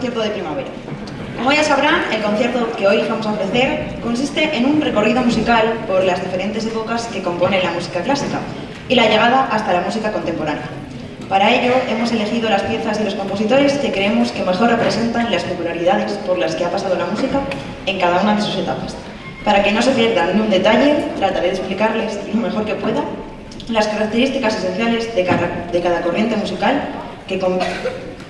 concierto de primavera. Como ya sabrán, el concierto que hoy vamos a ofrecer consiste en un recorrido musical por las diferentes épocas que componen la música clásica y la llegada hasta la música contemporánea. Para ello, hemos elegido las piezas y los compositores que creemos que mejor representan las peculiaridades por las que ha pasado la música en cada una de sus etapas. Para que no se pierdan ni un detalle, trataré de explicarles lo mejor que pueda las características esenciales de cada corriente musical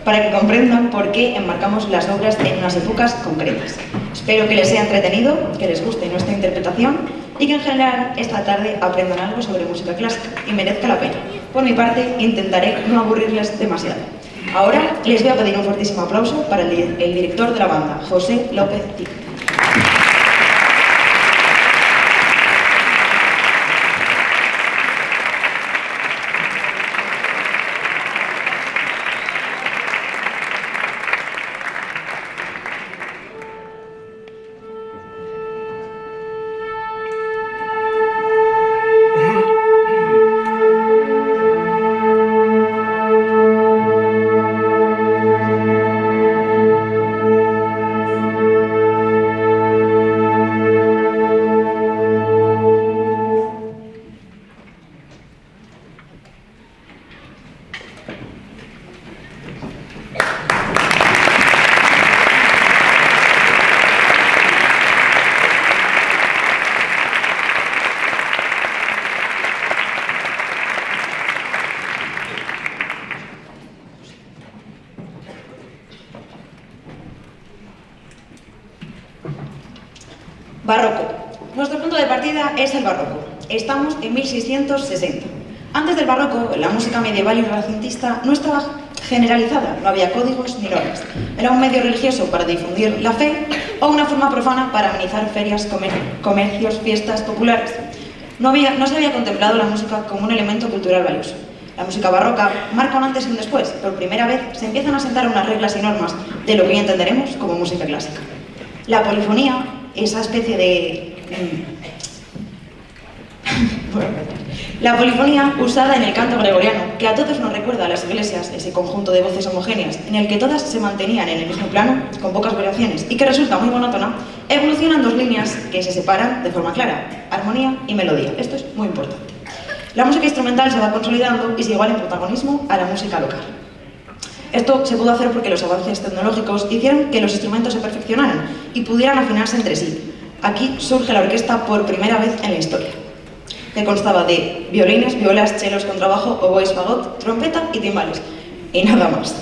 para que comprendan por qué enmarcamos las obras en unas épocas concretas. Espero que les sea entretenido, que les guste nuestra interpretación y que en general esta tarde aprendan algo sobre música clásica y merezca la pena. Por mi parte, intentaré no aburrirles demasiado. Ahora les voy a pedir un fortísimo aplauso para el director de la banda, José López Cid. Barroco. Nuestro punto de partida es el barroco. Estamos en 1660. Antes del barroco, la música medieval y renacentista no estaba generalizada, no había códigos ni normas. Era un medio religioso para difundir la fe o una forma profana para amenizar ferias, comercios, fiestas populares. No se había contemplado la música como un elemento cultural valioso. La música barroca marca un antes y un después. Por primera vez se empiezan a sentar unas reglas y normas de lo que hoy entenderemos como música clásica. La polifonía, esa especie de... La polifonía usada en el canto gregoriano, que a todos nos recuerda a las iglesias, ese conjunto de voces homogéneas, en el que todas se mantenían en el mismo plano, con pocas variaciones, y que resulta muy monótona, evoluciona en dos líneas que se separan de forma clara, armonía y melodía. Esto es muy importante. La música instrumental se va consolidando y se iguala en protagonismo a la música local. Esto se pudo hacer porque los avances tecnológicos hicieron que los instrumentos se perfeccionaran y pudieran afinarse entre sí. Aquí surge la orquesta por primera vez en la historia, que constaba de violines, violas, chelos, contrabajo, oboes, fagot, trompeta y timbales, y nada más.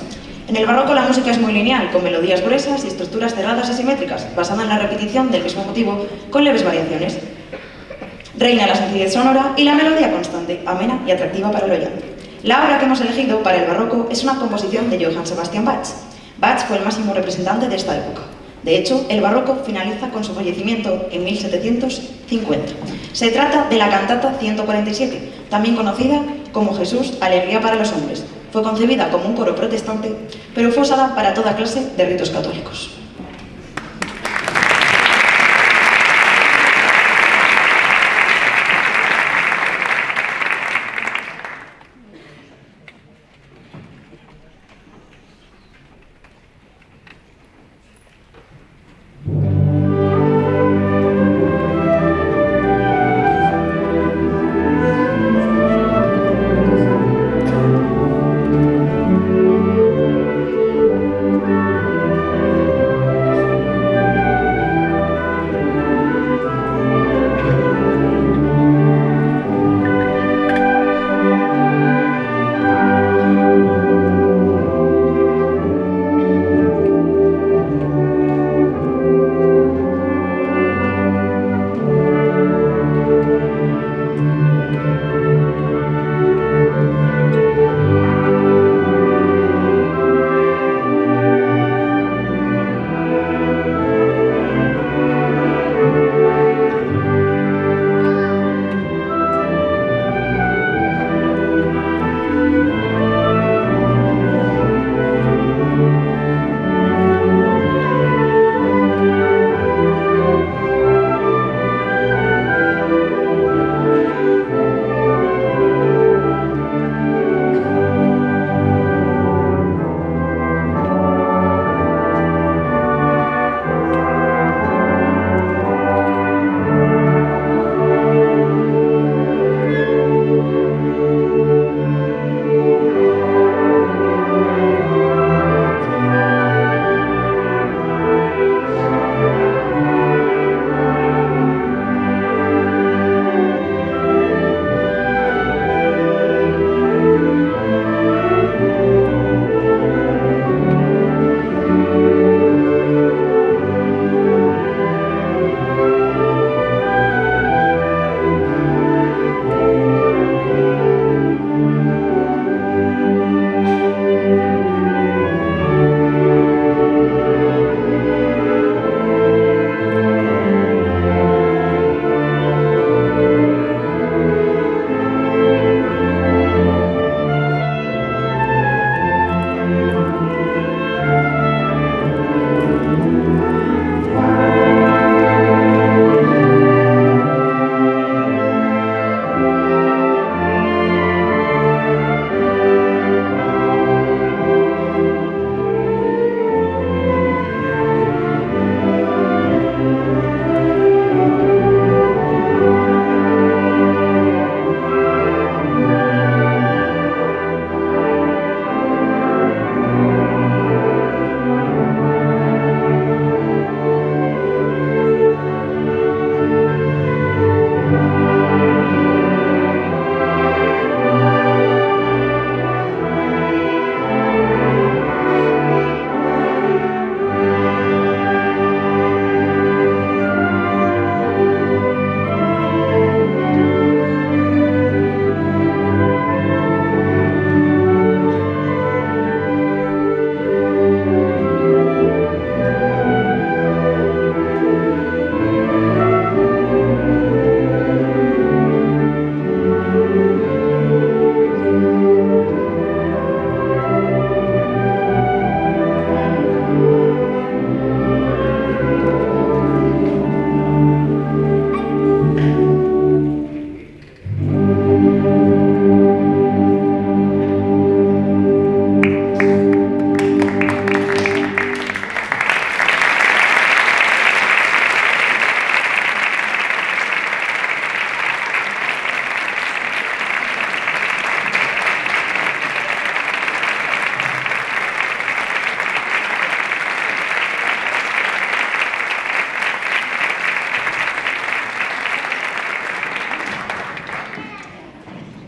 En el barroco la música es muy lineal, con melodías gruesas y estructuras cerradas y simétricas, basada en la repetición del mismo motivo, con leves variaciones. Reina la sencillez sonora y la melodía constante, amena y atractiva para el oyente. La obra que hemos elegido para el barroco es una composición de Johann Sebastian Bach. Bach fue el máximo representante de esta época. De hecho, el barroco finaliza con su fallecimiento en 1750. Se trata de la cantata 147, también conocida como Jesús, alegría para los hombres. Fue concebida como un coro protestante, pero fue usada para toda clase de ritos católicos.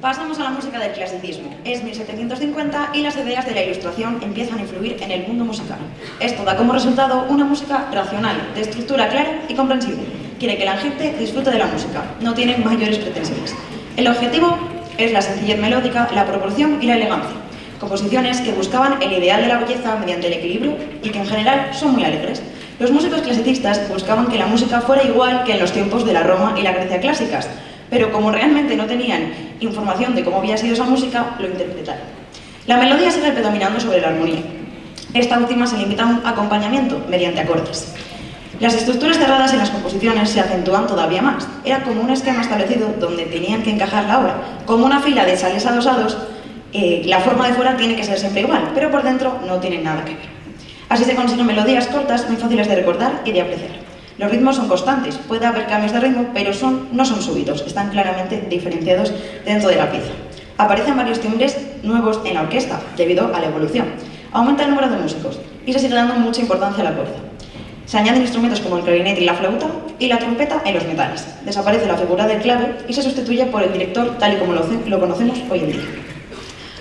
Pasamos a la música del clasicismo. Es 1750 y las ideas de la Ilustración empiezan a influir en el mundo musical. Esto da como resultado una música racional, de estructura clara y comprensible. Quiere que la gente disfrute de la música, no tiene mayores pretensiones. El objetivo es la sencillez melódica, la proporción y la elegancia. Composiciones que buscaban el ideal de la belleza mediante el equilibrio y que en general son muy alegres. Los músicos clasicistas buscaban que la música fuera igual que en los tiempos de la Roma y la Grecia clásicas, pero como realmente no tenían información de cómo había sido esa música, lo interpretaron. La melodía sigue predominando sobre la armonía. Esta última se limita a un acompañamiento mediante acordes. Las estructuras cerradas en las composiciones se acentúan todavía más. Era como un esquema establecido donde tenían que encajar la obra. Como una fila de sales adosados, la forma de fuera tiene que ser siempre igual, pero por dentro no tienen nada que ver. Así se consiguen melodías cortas, muy fáciles de recordar y de apreciar. Los ritmos son constantes, puede haber cambios de ritmo, pero no son súbitos, están claramente diferenciados dentro de la pieza. Aparecen varios timbres nuevos en la orquesta, debido a la evolución. Aumenta el número de músicos y se sigue dando mucha importancia a la cuerda. Se añaden instrumentos como el clarinete y la flauta y la trompeta en los metales. Desaparece la figura del clave y se sustituye por el director tal y como lo conocemos hoy en día.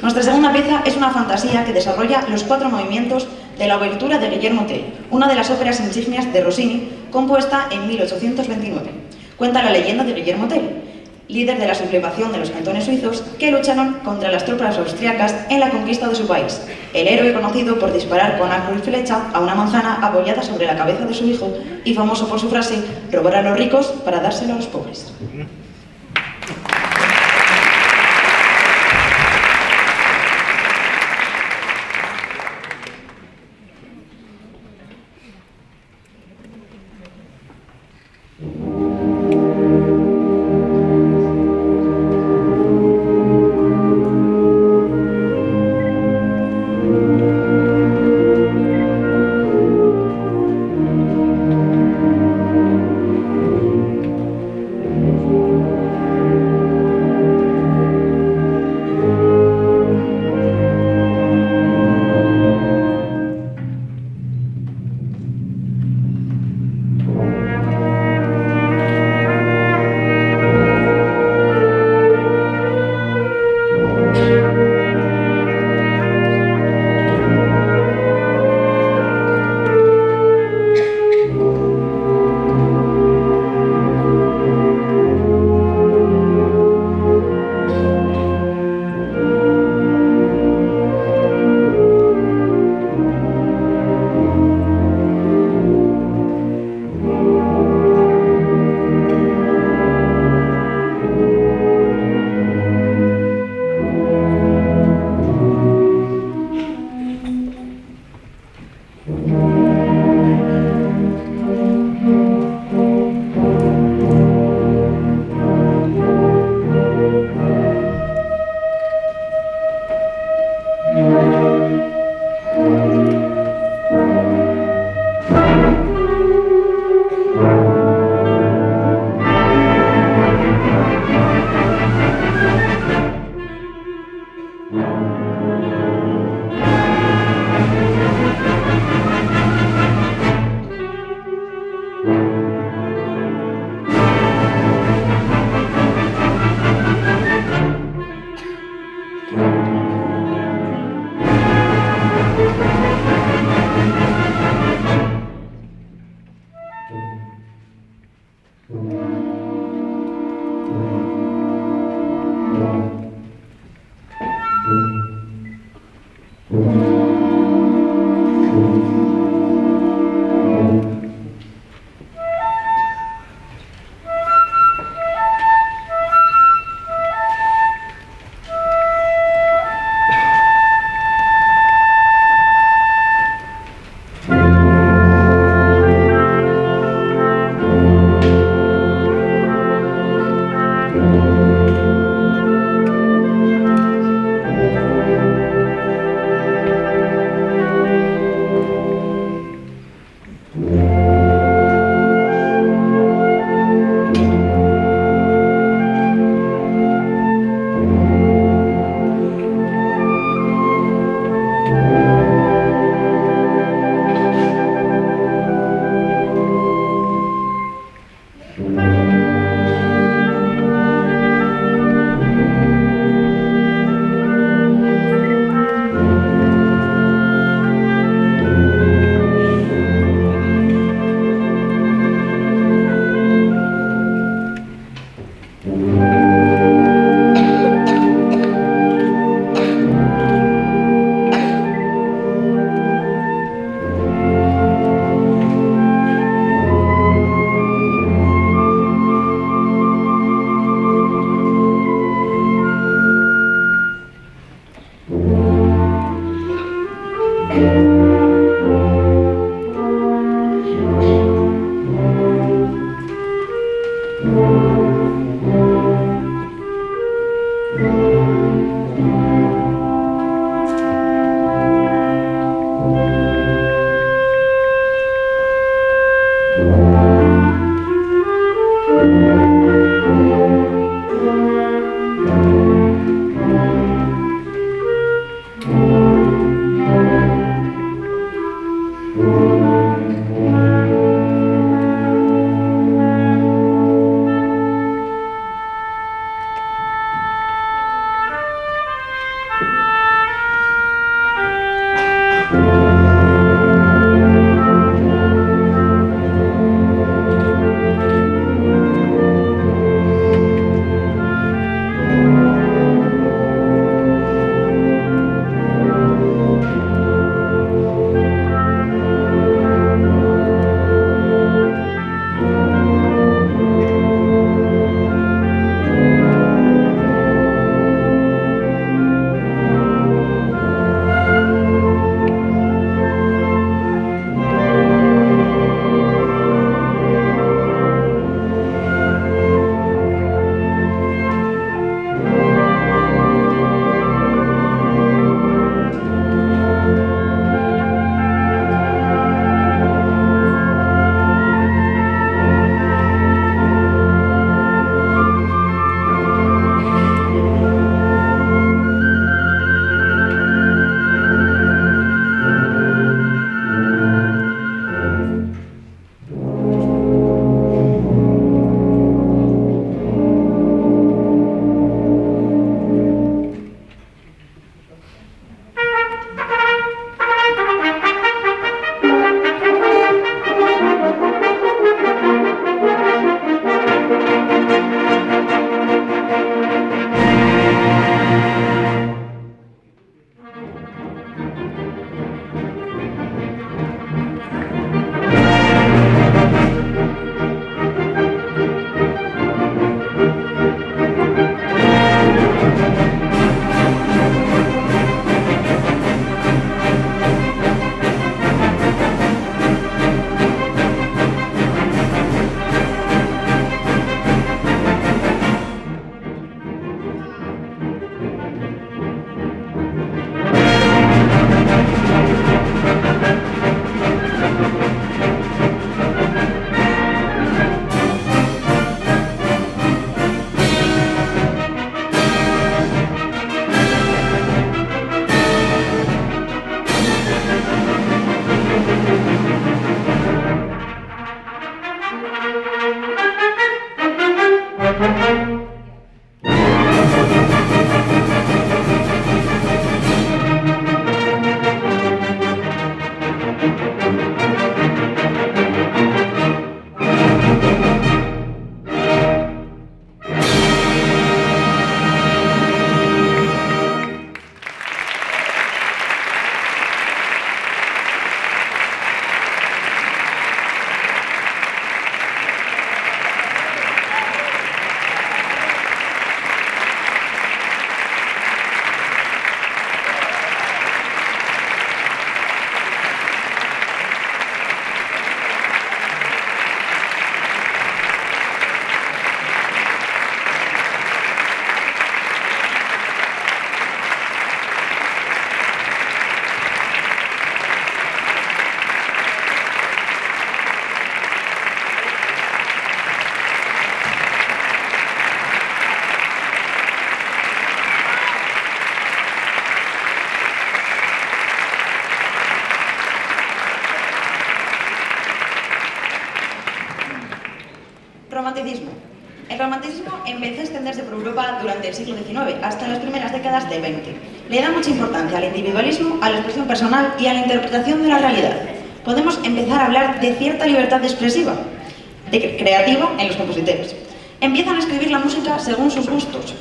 Nuestra segunda pieza es una fantasía que desarrolla los 4 movimientos de la obertura de Guillermo Tell, una de las óperas insignias de Rossini, compuesta en 1829. Cuenta la leyenda de Guillermo Tell, líder de la sublevación de los cantones suizos que lucharon contra las tropas austriacas en la conquista de su país. El héroe conocido por disparar con arco y flecha a una manzana apoyada sobre la cabeza de su hijo y famoso por su frase, robar a los ricos para dárselo a los pobres. Romanticismo. El romanticismo empezó a extenderse por Europa durante el siglo XIX, hasta las primeras décadas del XX. Le da mucha importancia al individualismo, a la expresión personal y a la interpretación de la realidad. Podemos empezar a hablar de cierta libertad expresiva, creativa en los compositores. Empiezan a escribir la música según sus gustos,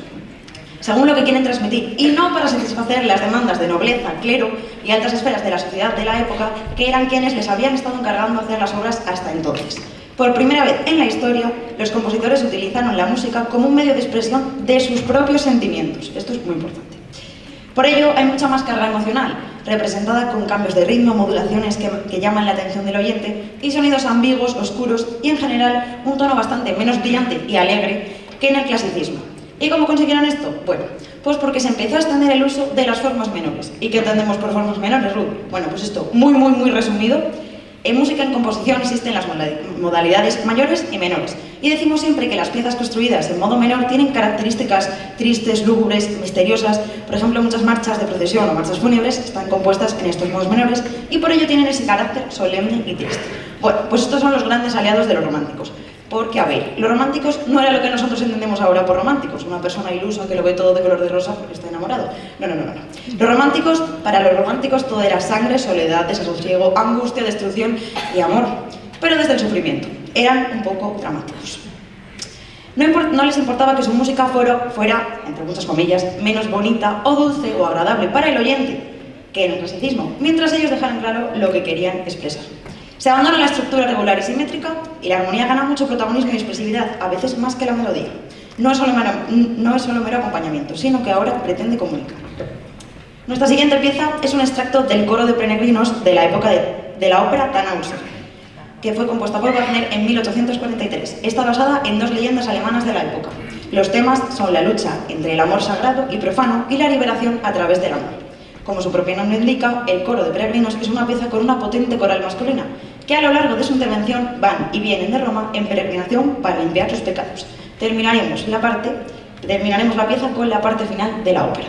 según lo que quieren transmitir, y no para satisfacer las demandas de nobleza, clero y altas esferas de la sociedad de la época, que eran quienes les habían estado encargando hacer las obras hasta entonces. Por primera vez en la historia, los compositores utilizaron la música como un medio de expresión de sus propios sentimientos. Esto es muy importante. Por ello, hay mucha más carga emocional. representada con cambios de ritmo, modulaciones que llaman la atención del oyente y sonidos ambiguos, oscuros y en general un tono bastante menos brillante y alegre que en el clasicismo. ¿Y cómo consiguieron esto? Bueno, pues porque se empezó a extender el uso de las formas menores. ¿Y qué entendemos por formas menores, Ruth? Bueno, pues esto, muy resumido. En música, en composición, existen las modalidades mayores y menores. Y decimos siempre que las piezas construidas en modo menor tienen características tristes, lúgubres, misteriosas. Por ejemplo, muchas marchas de procesión o marchas fúnebres están compuestas en estos modos menores y por ello tienen ese carácter solemne y triste. Bueno, pues estos son los grandes aliados de los románticos. Porque, a ver, los románticos no era lo que nosotros entendemos ahora por románticos, una persona ilusa que lo ve todo de color de rosa porque está enamorado. No. Los románticos, para los románticos todo era sangre, soledad, desasosiego, angustia, destrucción y amor, pero desde el sufrimiento. Eran un poco dramáticos. No les importaba que su música fuera, entre muchas comillas, menos bonita o dulce o agradable para el oyente que en el clasicismo, mientras ellos dejaran claro lo que querían expresar. Se abandona la estructura regular y simétrica y la armonía gana mucho protagonismo y expresividad, a veces más que la melodía. No es solo mero acompañamiento, sino que ahora pretende comunicar. Nuestra siguiente pieza es un extracto del coro de peregrinos de la época de la ópera Tannhäuser, que fue compuesta por Wagner en 1843. Está basada en dos leyendas alemanas de la época. Los temas son la lucha entre el amor sagrado y profano y la liberación a través del amor. Como su propio nombre indica, el coro de peregrinos es una pieza con una potente coral masculina, que a lo largo de su intervención van y vienen de Roma en peregrinación para limpiar sus pecados. Terminaremos la pieza con la parte final de la ópera.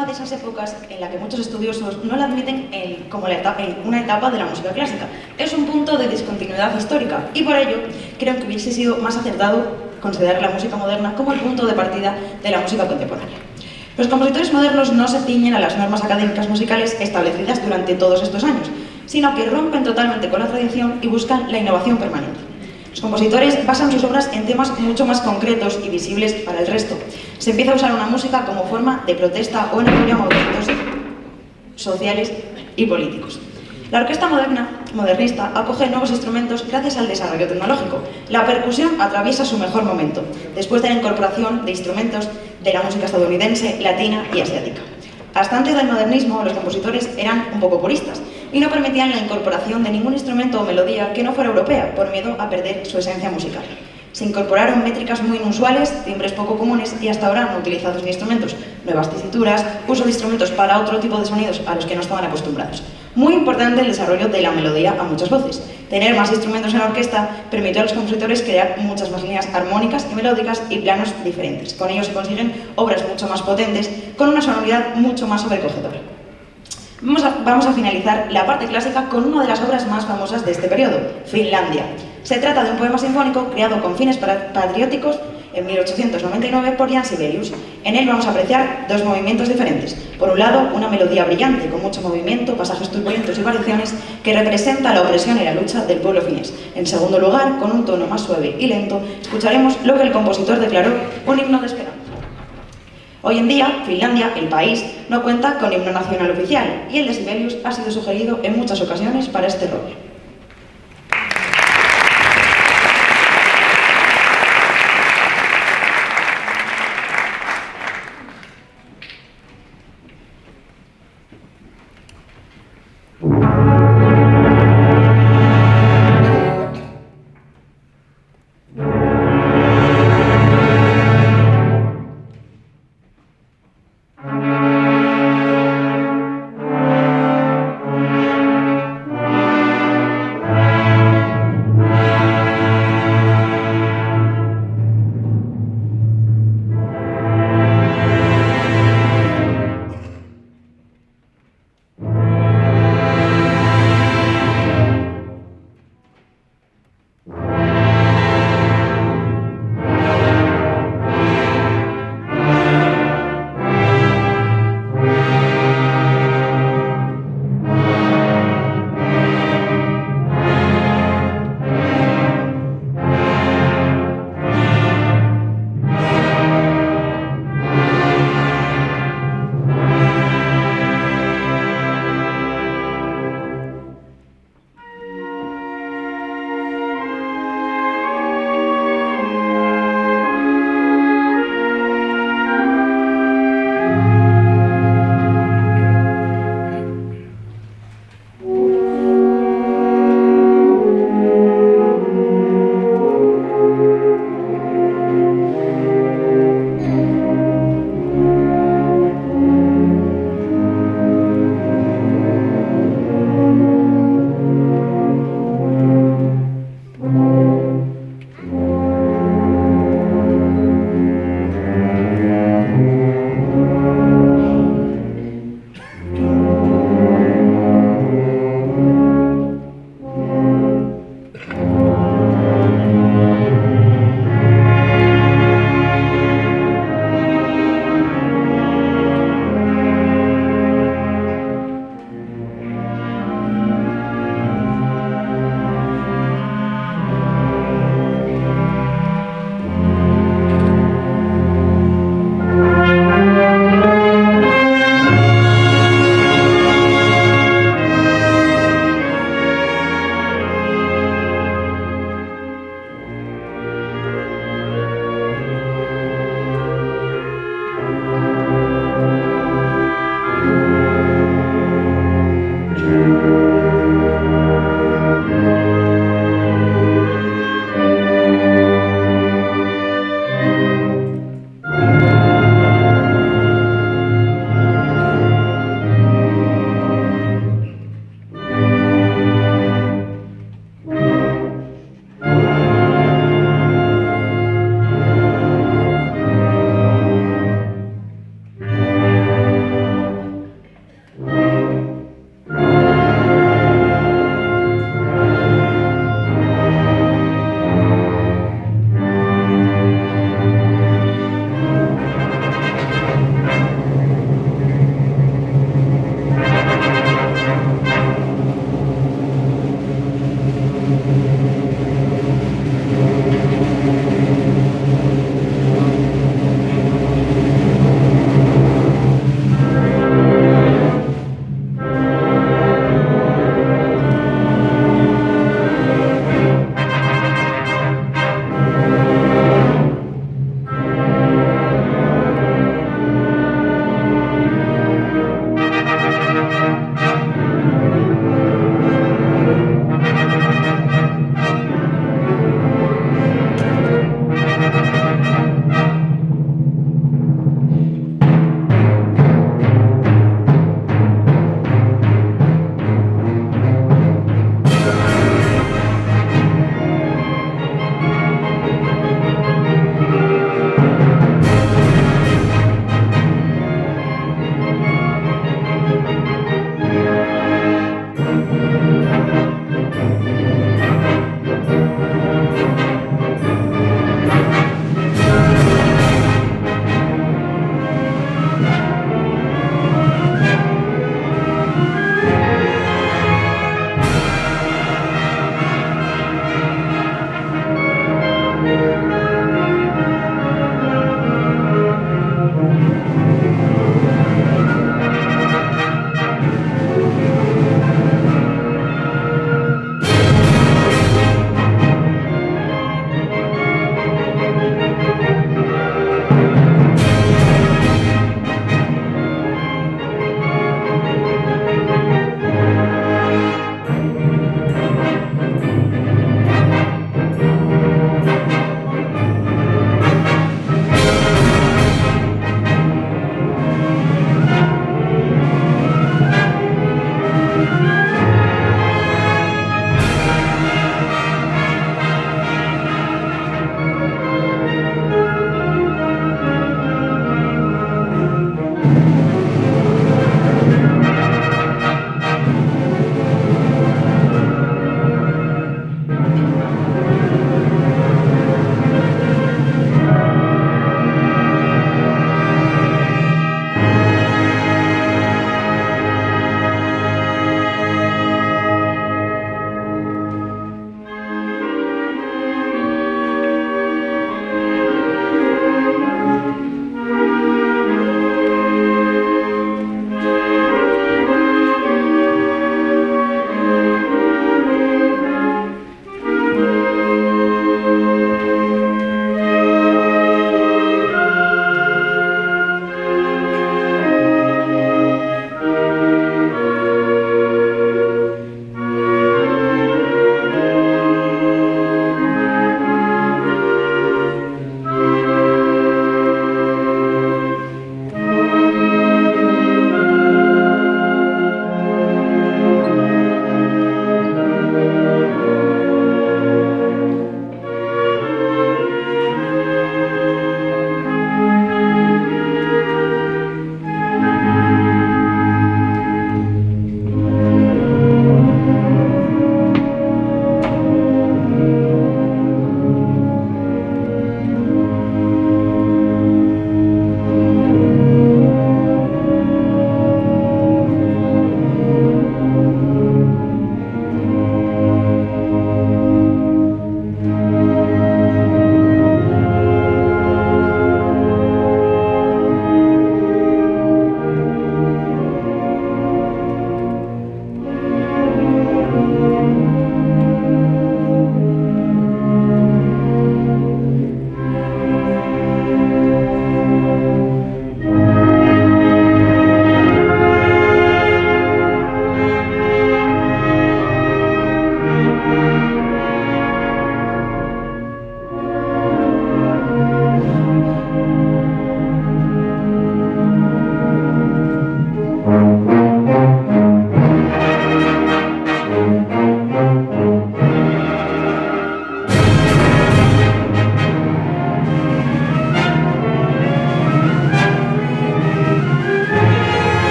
una de esas épocas en la que muchos estudiosos no la admiten como una etapa de la música clásica. Es un punto de discontinuidad histórica y por ello creo que hubiese sido más acertado considerar la música moderna como el punto de partida de la música contemporánea. Los compositores modernos no se ciñen a las normas académicas musicales establecidas durante todos estos años, sino que rompen totalmente con la tradición y buscan la innovación permanente. Los compositores basan sus obras en temas mucho más concretos y visibles para el resto. Se empieza a usar una música como forma de protesta o en apoyo a movimientos sociales y políticos. La orquesta modernista acoge nuevos instrumentos gracias al desarrollo tecnológico. La percusión atraviesa su mejor momento, después de la incorporación de instrumentos de la música estadounidense, latina y asiática. Hasta antes del modernismo, los compositores eran un poco puristas y no permitían la incorporación de ningún instrumento o melodía que no fuera europea, por miedo a perder su esencia musical. Se incorporaron métricas muy inusuales, timbres poco comunes y hasta ahora no utilizados ni instrumentos, nuevas tesituras, uso de instrumentos para otro tipo de sonidos a los que no estaban acostumbrados. Muy importante el desarrollo de la melodía a muchas voces. Tener más instrumentos en la orquesta permitió a los compositores crear muchas más líneas armónicas y melódicas y planos diferentes. Con ello se consiguen obras mucho más potentes, con una sonoridad mucho más sobrecogedora. Vamos a finalizar la parte clásica con una de las obras más famosas de este periodo, Finlandia. Se trata de un poema sinfónico creado con fines patrióticos en 1899 por Jan Sibelius. En él vamos a apreciar dos movimientos diferentes. Por un lado, una melodía brillante, con mucho movimiento, pasajes turbulentos y variaciones, que representa la opresión y la lucha del pueblo finés. En segundo lugar, con un tono más suave y lento, escucharemos lo que el compositor declaró un himno de esperanza. Hoy en día, Finlandia, el país, no cuenta con himno nacional oficial, y el de Sibelius ha sido sugerido en muchas ocasiones para este rol.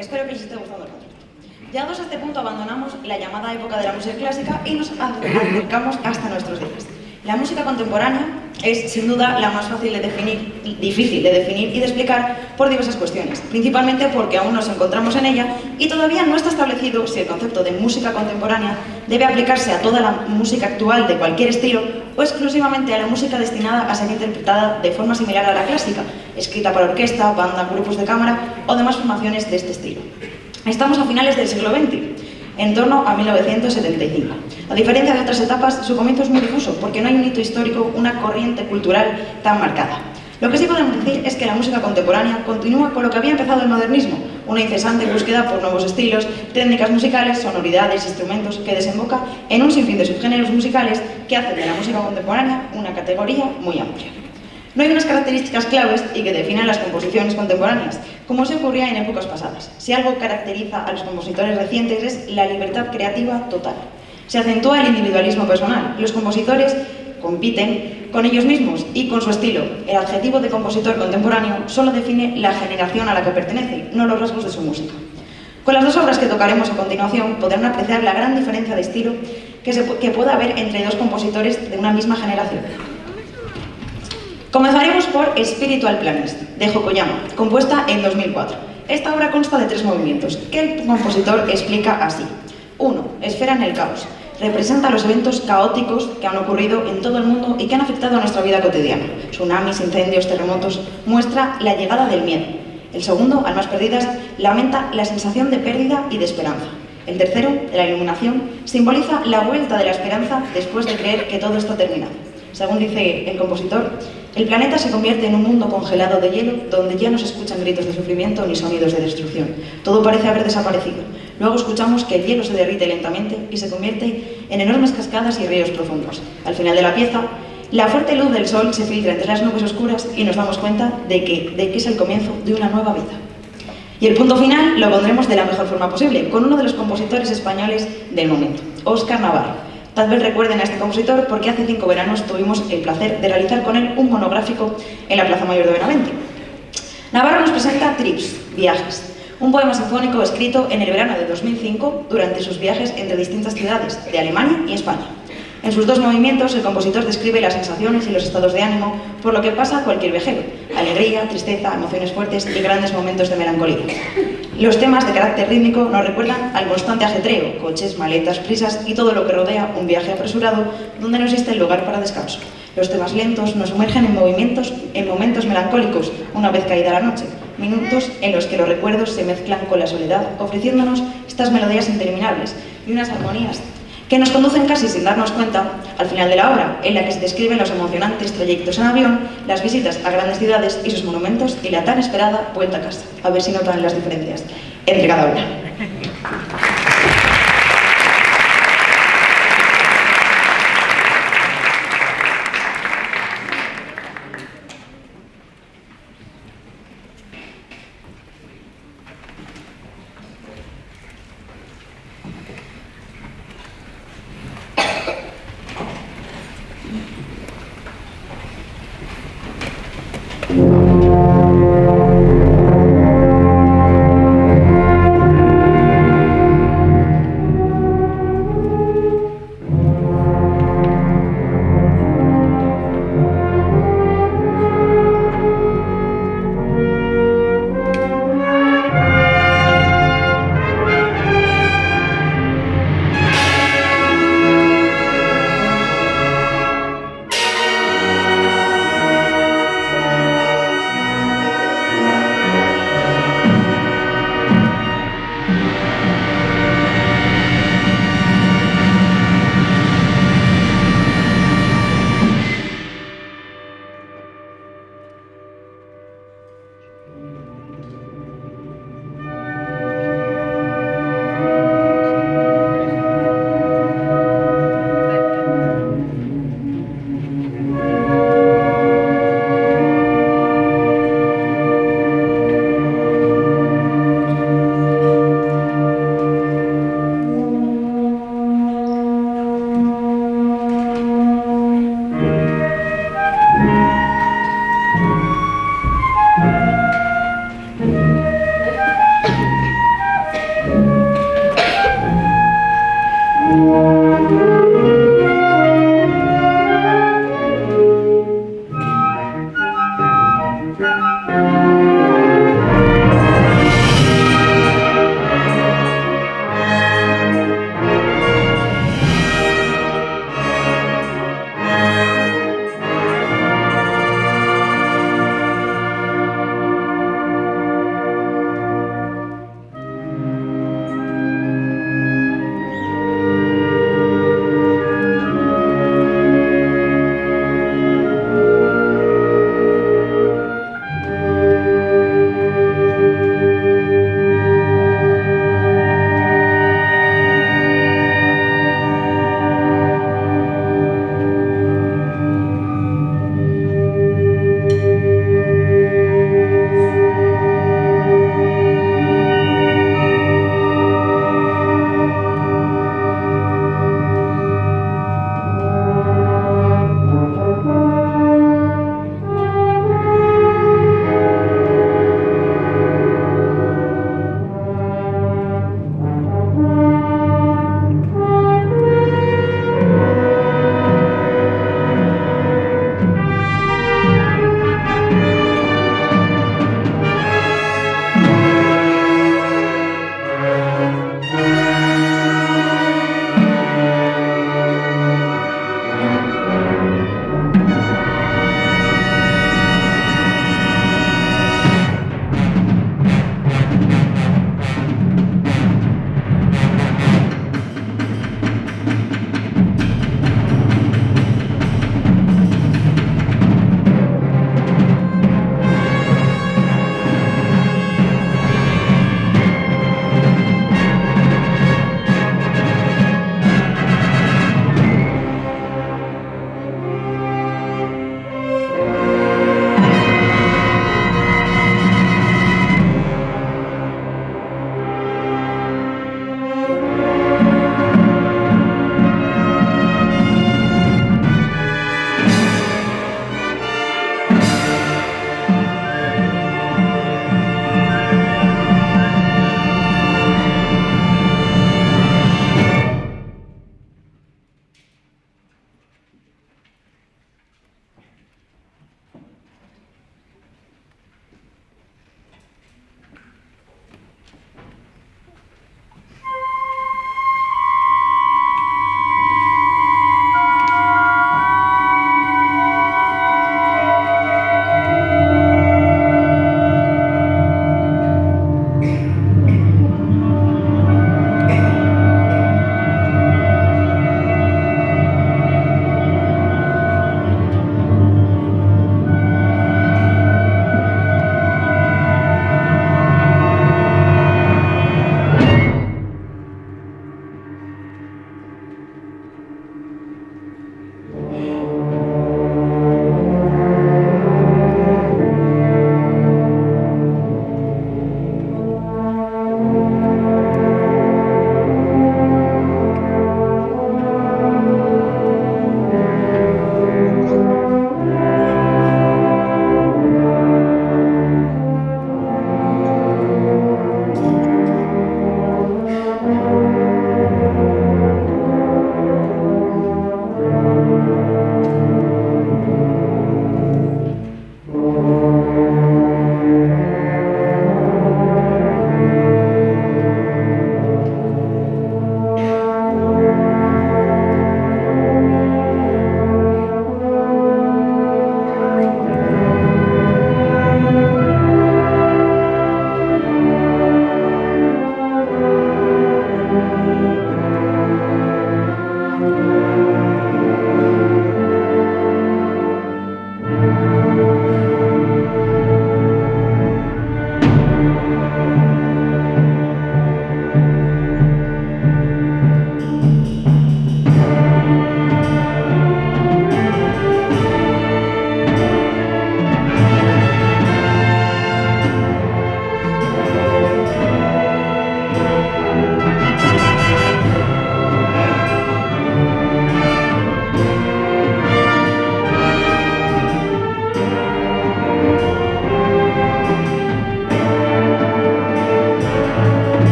espero que os esté gustando el concierto. Llegados a este punto abandonamos la llamada época de la música clásica y nos acercamos hasta nuestros días. La música contemporánea es, sin duda, la más fácil de definir, difícil de definir y de explicar por diversas cuestiones, principalmente porque aún nos encontramos en ella y todavía no está establecido si el concepto de música contemporánea debe aplicarse a toda la música actual de cualquier estilo o exclusivamente a la música destinada a ser interpretada de forma similar a la clásica, escrita para orquesta, banda, grupos de cámara o demás formaciones de este estilo. Estamos a finales del siglo XX, en torno a 1975. A diferencia de otras etapas, su comienzo es muy difuso, porque no hay un hito histórico, una corriente cultural tan marcada. Lo que sí podemos decir es que la música contemporánea continúa con lo que había empezado el modernismo, una incesante búsqueda por nuevos estilos, técnicas musicales, sonoridades, instrumentos, que desemboca en un sinfín de subgéneros musicales que hacen de la música contemporánea una categoría muy amplia. No hay unas características claves y que definan las composiciones contemporáneas, como se ocurría en épocas pasadas. Si algo caracteriza a los compositores recientes es la libertad creativa total. Se acentúa el individualismo personal. Los compositores compiten con ellos mismos y con su estilo. El adjetivo de compositor contemporáneo solo define la generación a la que pertenece, no los rasgos de su música. Con las dos obras que tocaremos a continuación podrán apreciar la gran diferencia de estilo que pueda haber entre dos compositores de una misma generación. Comenzaremos por Spiritual Planets, de Hokoyama, compuesta en 2004. Esta obra consta de 3 movimientos, que el compositor explica así. 1. Esfera en el caos. Representa los eventos caóticos que han ocurrido en todo el mundo y que han afectado a nuestra vida cotidiana. Tsunamis, incendios, terremotos. Muestra la llegada del miedo. El segundo, Almas perdidas, lamenta la sensación de pérdida y de esperanza. El tercero, la iluminación, simboliza la vuelta de la esperanza después de creer que todo está terminado. Según dice el compositor, el planeta se convierte en un mundo congelado de hielo donde ya no se escuchan gritos de sufrimiento ni sonidos de destrucción. Todo parece haber desaparecido. Luego escuchamos que el hielo se derrite lentamente y se convierte en enormes cascadas y ríos profundos. Al final de la pieza, la fuerte luz del sol se filtra entre las nubes oscuras y nos damos cuenta de que es el comienzo de una nueva vida. Y el punto final lo pondremos de la mejor forma posible, con uno de los compositores españoles del momento, Óscar Navarro. Tal vez recuerden a este compositor porque hace 5 veranos tuvimos el placer de realizar con él un monográfico en la Plaza Mayor de Benavente. Navarro nos presenta Trips, Viajes, un poema sinfónico escrito en el verano de 2005 durante sus viajes entre distintas ciudades de Alemania y España. En sus 2 movimientos, el compositor describe las sensaciones y los estados de ánimo por lo que pasa cualquier viajero: alegría, tristeza, emociones fuertes y grandes momentos de melancolía. Los temas de carácter rítmico nos recuerdan al constante ajetreo, coches, maletas, prisas y todo lo que rodea un viaje apresurado donde no existe lugar para descanso. Los temas lentos nos sumergen en momentos melancólicos una vez caída la noche, minutos en los que los recuerdos se mezclan con la soledad, ofreciéndonos estas melodías interminables y unas armonías que nos conducen casi sin darnos cuenta al final de la obra, en la que se describen los emocionantes trayectos en avión, las visitas a grandes ciudades y sus monumentos y la tan esperada vuelta a casa. A ver si notan las diferencias entre cada una.